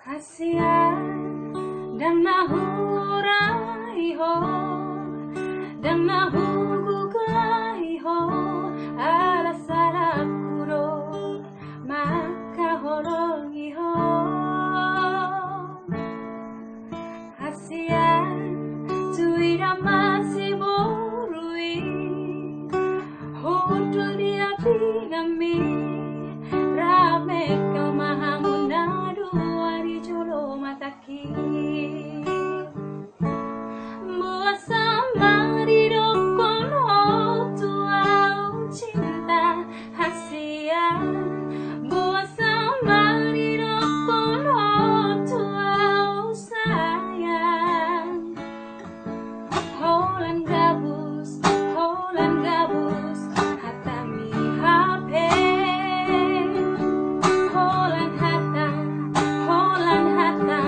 Kasihan dan nahurai ho, dan nahugugai ho, ala salah kuro maka horongi ho. Kasihan tuira masih borui, hodul dia pinami, rame kau mahamunadu ari jolo mataki. Muasa maridokon ho tuau cinta hasian, muasa maridokon ho tuau sayang. Holan gabus hatami hape, holan hata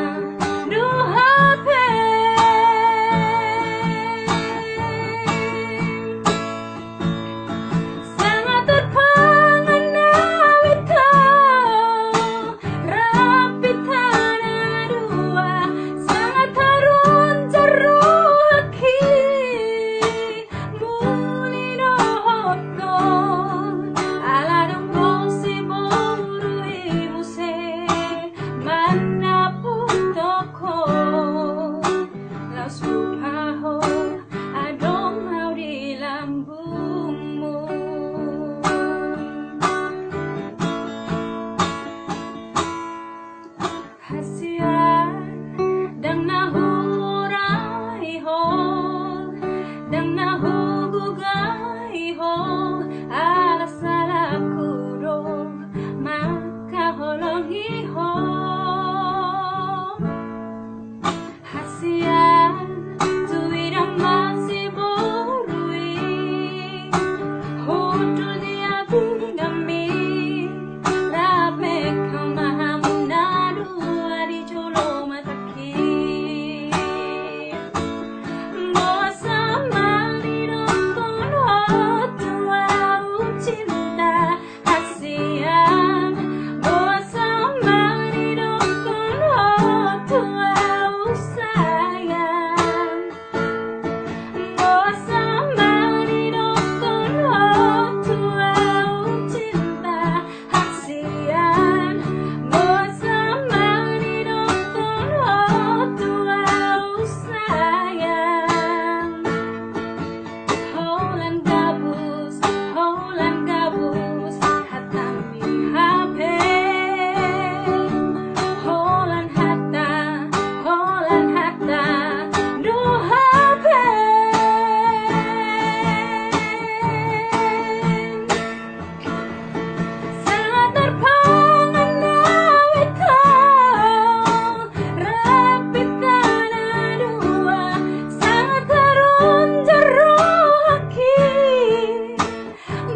du hape. Sangat terpengaruh itu rapi tanah dua, sangat tarun jaruhaki mulino hoto aladong bosi borui muse mana putoko laus buhaho adong mau di lambungmu. Kasihan dan nahurai ho, dan nahugugai ho, ala salah kuro maka holongi ho. Kasihan tuira masih borui, hodul dia pinami, rame kau mahamunadu ari jolo mataki. Muasa maridokon ho tuau cinta hasian, muasa maridokon ho tuau sayang. Muasa maridokon ho tuau cinta hasian, muasa maridokon ho tuau sayang. Holan gabus hatami hape, holan hata du hape. Sangat terpengaruh itu rapi tanah dua, sangat tarun jaruhaki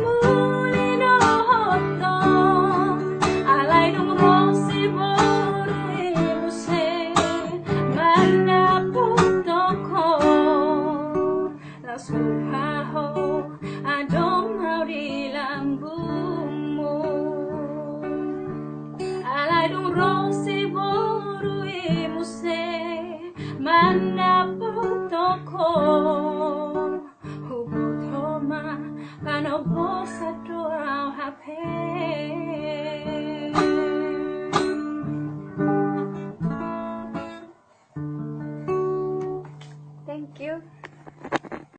mulino hoto alai dong rosi borui muse mana putoko laus buhaho adong mau di lambungmu. Alai dong rosi borui muse mana putoko hubut homa kano bosa doa hape.